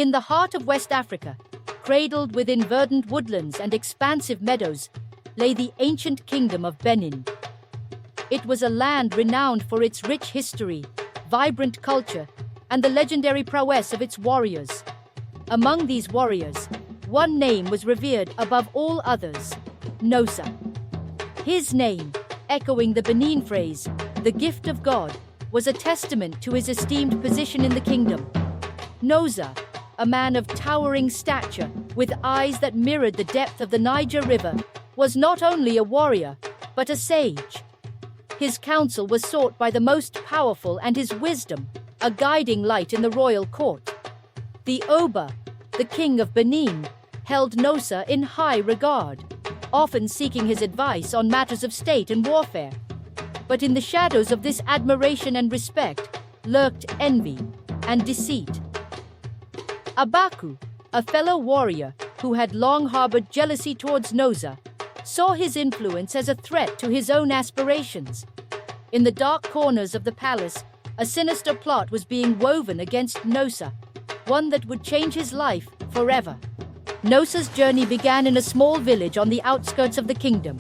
In the heart of West Africa, cradled within verdant woodlands and expansive meadows, lay the ancient Kingdom of Benin. It was a land renowned for its rich history, vibrant culture, and the legendary prowess of its warriors. Among these warriors, one name was revered above all others: Nosa. His name, echoing the Benin phrase, "the gift of God," was a testament to his esteemed position in the kingdom. Nosa, a man of towering stature, with eyes that mirrored the depth of the Niger River, was not only a warrior, but a sage. His counsel was sought by the most powerful, and his wisdom, a guiding light in the royal court. The Oba, the king of Benin, held Nosa in high regard, often seeking his advice on matters of state and warfare. But in the shadows of this admiration and respect lurked envy and deceit. Abaku, a fellow warrior who had long harbored jealousy towards Nosa, saw his influence as a threat to his own aspirations. In the dark corners of the palace, a sinister plot was being woven against Nosa, one that would change his life forever. Nosa's journey began in a small village on the outskirts of the kingdom.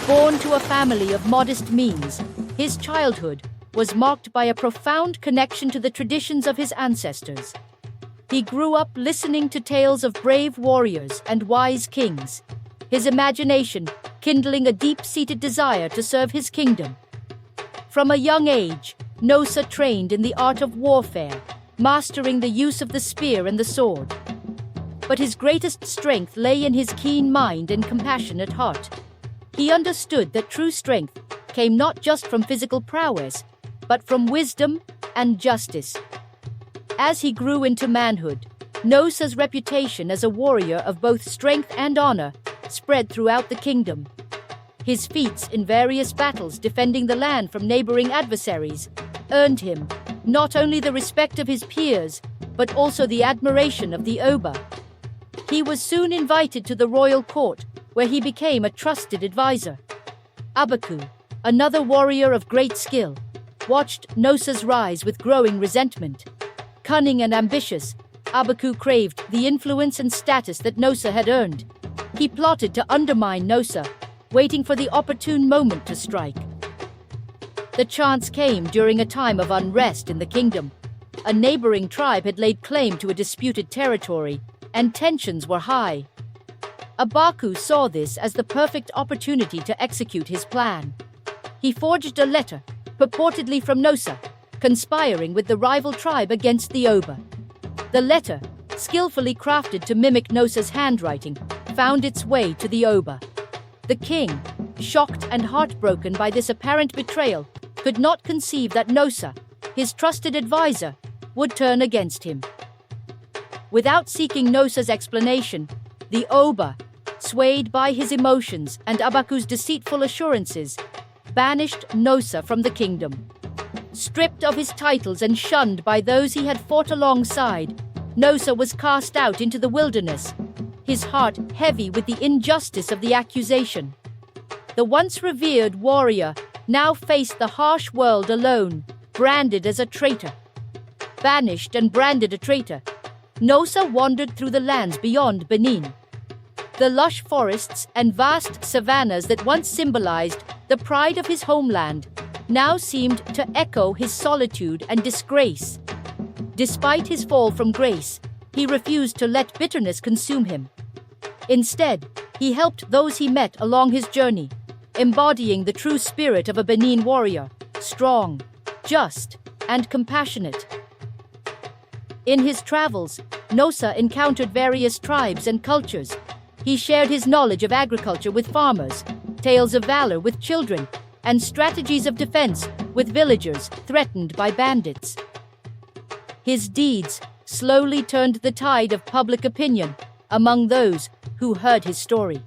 Born to a family of modest means, his childhood was marked by a profound connection to the traditions of his ancestors. He grew up listening to tales of brave warriors and wise kings, his imagination kindling a deep-seated desire to serve his kingdom. From a young age, Nosa trained in the art of warfare, mastering the use of the spear and the sword. But his greatest strength lay in his keen mind and compassionate heart. He understood that true strength came not just from physical prowess, but from wisdom and justice. As he grew into manhood, Nosa's reputation as a warrior of both strength and honor spread throughout the kingdom. His feats in various battles defending the land from neighboring adversaries earned him not only the respect of his peers, but also the admiration of the Oba. He was soon invited to the royal court, where he became a trusted advisor. Abaku, another warrior of great skill, watched Nosa's rise with growing resentment. Cunning and ambitious, Abaku craved the influence and status that Nosa had earned. He plotted to undermine Nosa, waiting for the opportune moment to strike. The chance came during a time of unrest in the kingdom. A neighboring tribe had laid claim to a disputed territory, and tensions were high. Abaku saw this as the perfect opportunity to execute his plan. He forged a letter, purportedly from Nosa, conspiring with the rival tribe against the Oba. The letter, skillfully crafted to mimic Nosa's handwriting, found its way to the Oba. The king, shocked and heartbroken by this apparent betrayal, could not conceive that Nosa, his trusted advisor, would turn against him. Without seeking Nosa's explanation, the Oba, swayed by his emotions and Abaku's deceitful assurances, banished Nosa from the kingdom. Stripped of his titles and shunned by those he had fought alongside, Nosa was cast out into the wilderness, his heart heavy with the injustice of the accusation. The once revered warrior now faced the harsh world alone, branded as a traitor. Banished and branded a traitor, Nosa wandered through the lands beyond Benin. The lush forests and vast savannas that once symbolized the pride of his homeland now seemed to echo his solitude and disgrace. Despite his fall from grace, he refused to let bitterness consume him. Instead, he helped those he met along his journey, embodying the true spirit of a Benin warrior, strong, just, and compassionate. In his travels, Nosa encountered various tribes and cultures. He shared his knowledge of agriculture with farmers, tales of valor with children, and strategies of defense with villagers threatened by bandits. His deeds slowly turned the tide of public opinion among those who heard his story.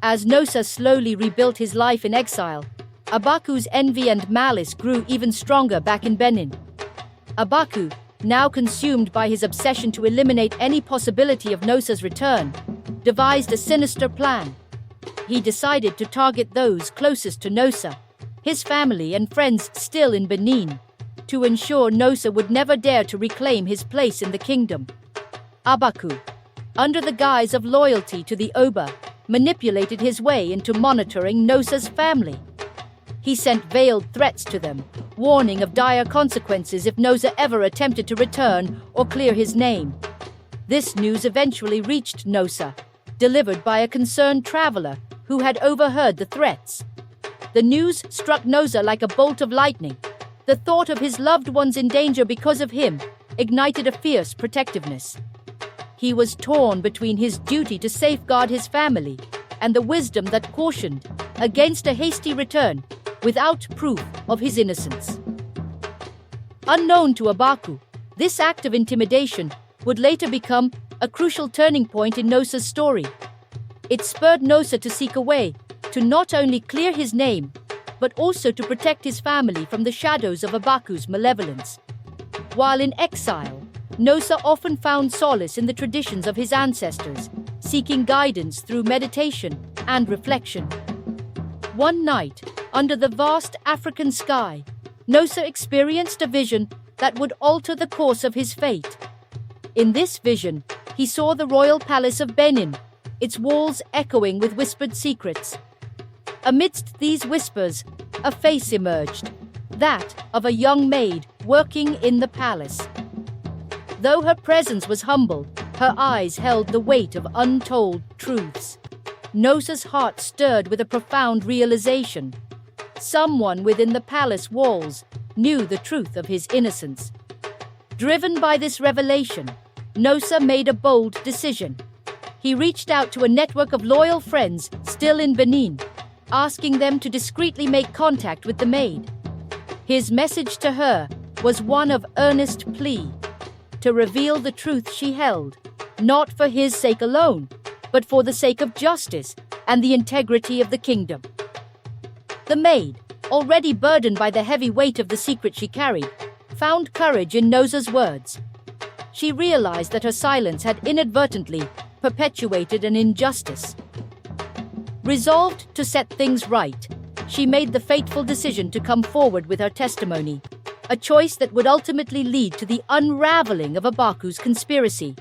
As Nosa slowly rebuilt his life in exile, Abaku's envy and malice grew even stronger back in Benin. Abaku, now consumed by his obsession to eliminate any possibility of Nosa's return, devised a sinister plan. He decided to target those closest to Nosa, his family and friends still in Benin. to ensure Nosa would never dare to reclaim his place in the kingdom. Abaku, under the guise of loyalty to the Oba, manipulated his way into monitoring Nosa's family. He sent veiled threats to them, warning of dire consequences if Nosa ever attempted to return or clear his name. This news eventually reached Nosa, delivered by a concerned traveler who had overheard the threats. The news struck Nosa like a bolt of lightning. The thought of his loved ones in danger because of him ignited a fierce protectiveness. He was torn between his duty to safeguard his family and the wisdom that cautioned against a hasty return without proof of his innocence. Unknown to Abaku, this act of intimidation would later become a crucial turning point in Nosa's story. It spurred Nosa to seek a way to not only clear his name, but also to protect his family from the shadows of Abaku's malevolence. While in exile, Nosa often found solace in the traditions of his ancestors, seeking guidance through meditation and reflection. One night, under the vast African sky, Nosa experienced a vision that would alter the course of his fate. In this vision, he saw the royal palace of Benin, its walls echoing with whispered secrets. Amidst these whispers, a face emerged, that of a young maid working in the palace. Though her presence was humble, her eyes held the weight of untold truths. Nosa's heart stirred with a profound realization. Someone within the palace walls knew the truth of his innocence. Driven by this revelation, Nosa made a bold decision. He reached out to a network of loyal friends still in Benin, asking them to discreetly make contact with the maid. His message to her was one of earnest plea, to reveal the truth she held, not for his sake alone, but for the sake of justice and the integrity of the kingdom. The maid, already burdened by the heavy weight of the secret she carried, found courage in Nosa's words. She realized that her silence had inadvertently perpetuated an injustice. Resolved to set things right, she made the fateful decision to come forward with her testimony, a choice that would ultimately lead to the unraveling of Abaku's conspiracy.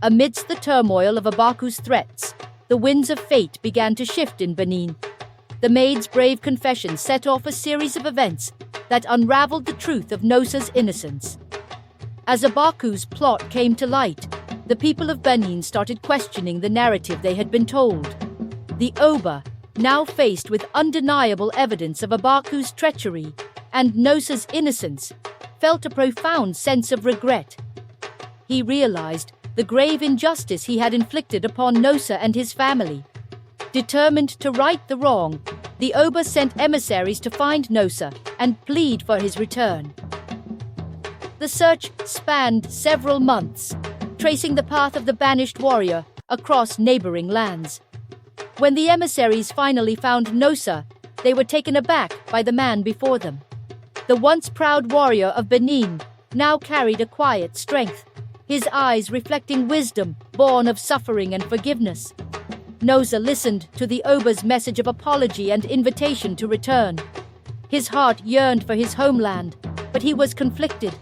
Amidst the turmoil of Abaku's threats, the winds of fate began to shift in Benin. The maid's brave confession set off a series of events that unraveled the truth of Nosa's innocence. As Abaku's plot came to light, the people of Benin started questioning the narrative they had been told. The Oba, now faced with undeniable evidence of Abaku's treachery and Nosa's innocence, felt a profound sense of regret. He realized the grave injustice he had inflicted upon Nosa and his family. Determined to right the wrong, the Oba sent emissaries to find Nosa and plead for his return. The search spanned several months, tracing the path of the banished warrior across neighboring lands. When the emissaries finally found Nosa, they were taken aback by the man before them. The once proud warrior of Benin now carried a quiet strength, his eyes reflecting wisdom born of suffering and forgiveness. Nosa listened to the Oba's message of apology and invitation to return. His heart yearned for his homeland, but he was conflicted.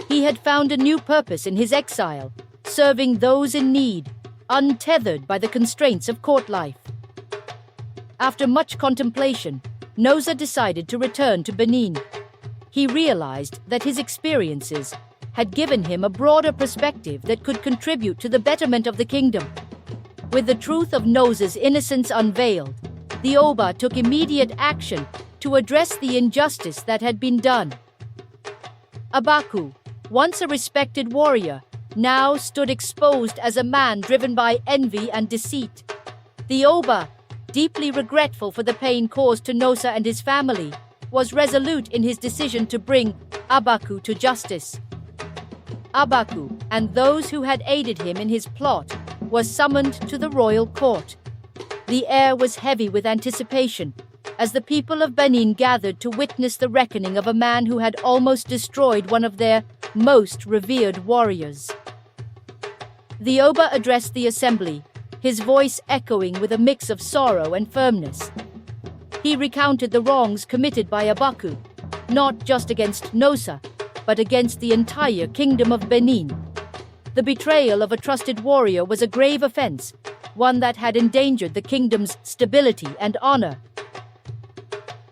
He had found a new purpose in his exile, serving those in need, untethered by the constraints of court life. After much contemplation, Nosa decided to return to Benin. He realized that his experiences had given him a broader perspective that could contribute to the betterment of the kingdom. With the truth of Nosa's innocence unveiled, the Oba took immediate action to address the injustice that had been done. Abaku, once a respected warrior, now stood exposed as a man driven by envy and deceit. The Oba, deeply regretful for the pain caused to Nosa and his family, was resolute in his decision to bring Abaku to justice. Abaku and those who had aided him in his plot were summoned to the royal court. The air was heavy with anticipation as the people of Benin gathered to witness the reckoning of a man who had almost destroyed one of their most revered warriors. The Oba addressed the assembly, his voice echoing with a mix of sorrow and firmness. He recounted the wrongs committed by Abaku, not just against Nosa, but against the entire Kingdom of Benin. The betrayal of a trusted warrior was a grave offense, one that had endangered the kingdom's stability and honor.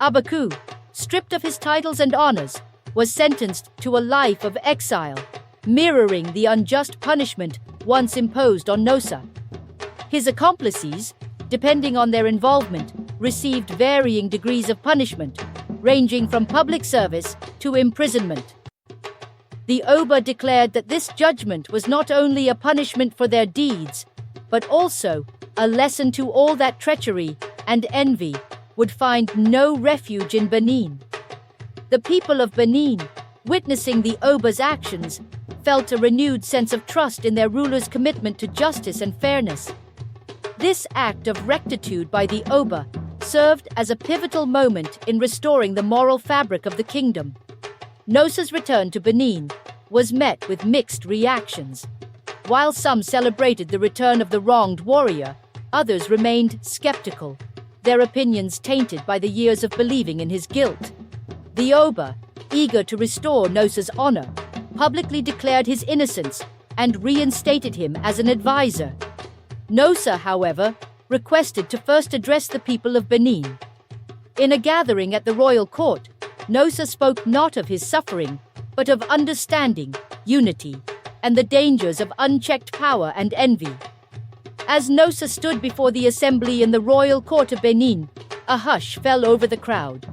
Abaku, stripped of his titles and honors, was sentenced to a life of exile, mirroring the unjust punishment once imposed on Nosa. His accomplices, depending on their involvement, received varying degrees of punishment, ranging from public service to imprisonment. The Oba declared that this judgment was not only a punishment for their deeds, but also a lesson to all that treachery and envy would find no refuge in Benin. The people of Benin, witnessing the Oba's actions, felt a renewed sense of trust in their ruler's commitment to justice and fairness. This act of rectitude by the Oba served as a pivotal moment in restoring the moral fabric of the kingdom. Nosa's return to Benin was met with mixed reactions. While some celebrated the return of the wronged warrior, others remained skeptical, their opinions tainted by the years of believing in his guilt. The Oba, eager to restore Nosa's honor, publicly declared his innocence and reinstated him as an advisor. Nosa, however, requested to first address the people of Benin. In a gathering at the royal court, Nosa spoke not of his suffering, but of understanding, unity, and the dangers of unchecked power and envy. As Nosa stood before the assembly in the royal court of Benin, a hush fell over the crowd.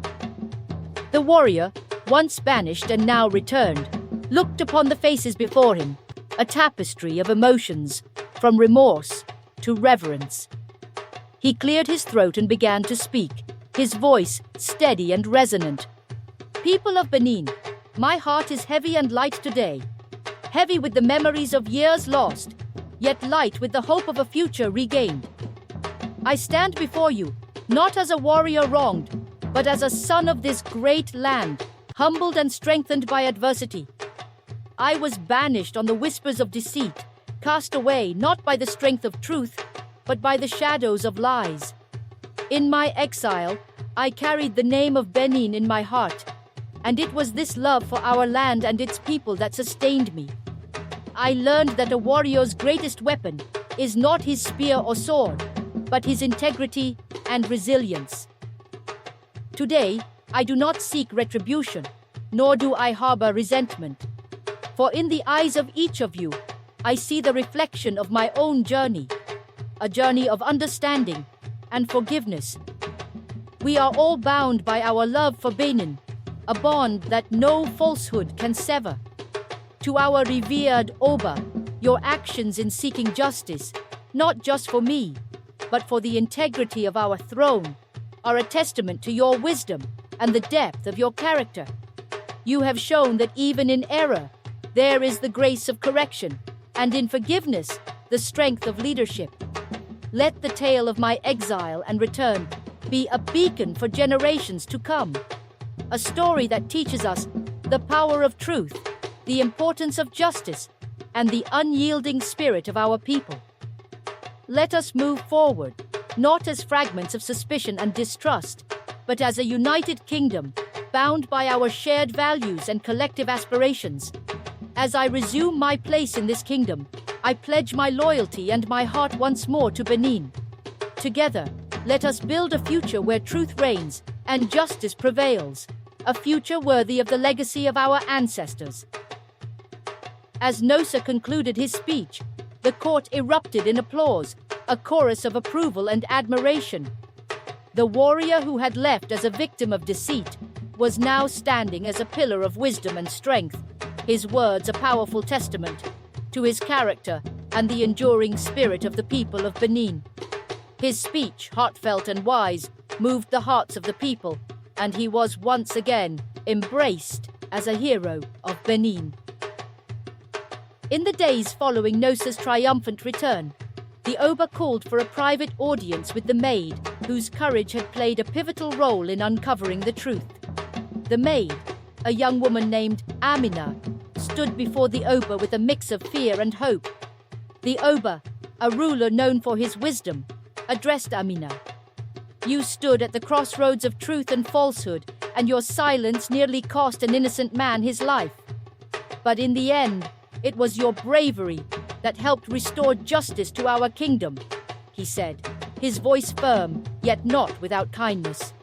The warrior, once banished and now returned, looked upon the faces before him, a tapestry of emotions, from remorse to reverence. He cleared his throat and began to speak, his voice steady and resonant. People of Benin, my heart is heavy and light today. Heavy with the memories of years lost, yet light with the hope of a future regained. I stand before you, not as a warrior wronged, but as a son of this great land, humbled and strengthened by adversity. I was banished on the whispers of deceit, cast away not by the strength of truth, but by the shadows of lies. In my exile, I carried the name of Benin in my heart, and it was this love for our land and its people that sustained me. I learned that a warrior's greatest weapon is not his spear or sword, but his integrity and resilience. Today, I do not seek retribution, nor do I harbor resentment. For in the eyes of each of you, I see the reflection of my own journey, a journey of understanding and forgiveness. We are all bound by our love for Benin, a bond that no falsehood can sever. To our revered Oba, your actions in seeking justice, not just for me, but for the integrity of our throne, are a testament to your wisdom and the depth of your character. You have shown that even in error, there is the grace of correction, and in forgiveness, the strength of leadership. Let the tale of my exile and return be a beacon for generations to come. A story that teaches us the power of truth, the importance of justice, and the unyielding spirit of our people. Let us move forward, not as fragments of suspicion and distrust, but as a united kingdom, bound by our shared values and collective aspirations. As I resume my place in this kingdom, I pledge my loyalty and my heart once more to Benin. Together, let us build a future where truth reigns and justice prevails, a future worthy of the legacy of our ancestors. As Nosa concluded his speech, the court erupted in applause, a chorus of approval and admiration. The warrior who had left as a victim of deceit was now standing as a pillar of wisdom and strength, his words a powerful testament to his character and the enduring spirit of the people of Benin. His speech, heartfelt and wise, moved the hearts of the people, and he was once again embraced as a hero of Benin. In the days following Nosa's triumphant return, the Oba called for a private audience with the maid, whose courage had played a pivotal role in uncovering the truth. The maid, a young woman named Amina, stood before the Oba with a mix of fear and hope. The Oba, a ruler known for his wisdom, addressed Amina. You stood at the crossroads of truth and falsehood, and your silence nearly cost an innocent man his life. But in the end, it was your bravery that helped restore justice to our kingdom, he said, his voice firm, yet not without kindness.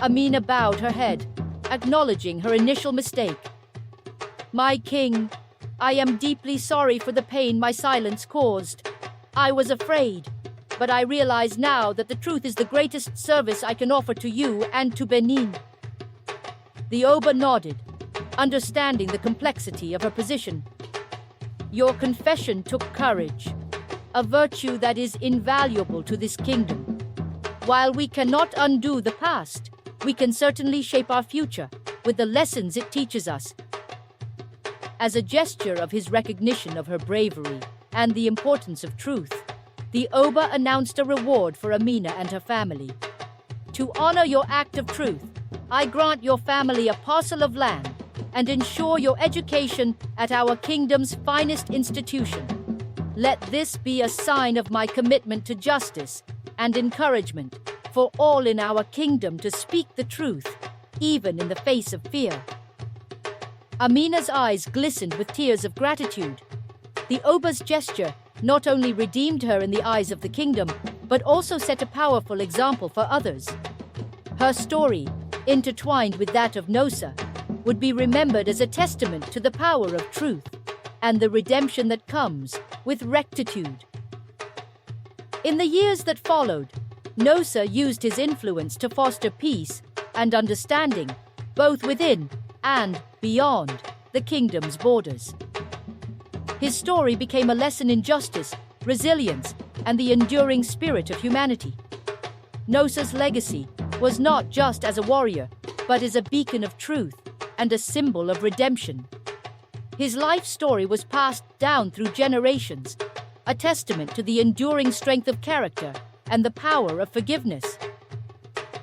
Amina bowed her head, acknowledging her initial mistake. My king, I am deeply sorry for the pain my silence caused. I was afraid, but I realize now that the truth is the greatest service I can offer to you and to Benin. The Oba nodded, understanding the complexity of her position. Your confession took courage, a virtue that is invaluable to this kingdom. While we cannot undo the past, we can certainly shape our future with the lessons it teaches us. As a gesture of his recognition of her bravery and the importance of truth, the Oba announced a reward for Amina and her family. To honor your act of truth, I grant your family a parcel of land and ensure your education at our kingdom's finest institution. Let this be a sign of my commitment to justice and encouragement for all in our kingdom to speak the truth, even in the face of fear. Amina's eyes glistened with tears of gratitude. The Oba's gesture not only redeemed her in the eyes of the kingdom, but also set a powerful example for others. Her story, intertwined with that of Nosa, would be remembered as a testament to the power of truth and the redemption that comes with rectitude. In the years that followed, Nosa used his influence to foster peace and understanding, both within and beyond the kingdom's borders. His story became a lesson in justice, resilience, and the enduring spirit of humanity. Nosa's legacy was not just as a warrior, but as a beacon of truth and a symbol of redemption. His life story was passed down through generations, a testament to the enduring strength of character and the power of forgiveness.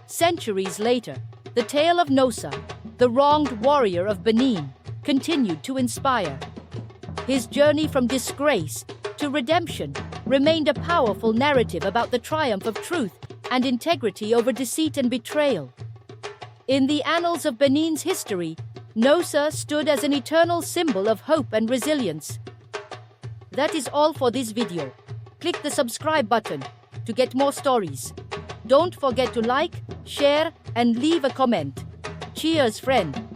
Centuries later, the tale of Nosa, the wronged warrior of Benin, continued to inspire. His journey from disgrace to redemption remained a powerful narrative about the triumph of truth and integrity over deceit and betrayal. In the annals of Benin's history, Nosa stood as an eternal symbol of hope and resilience. That is all for this video. Click the subscribe button to get more stories. Don't forget to like, share, and leave a comment. Cheers, friend.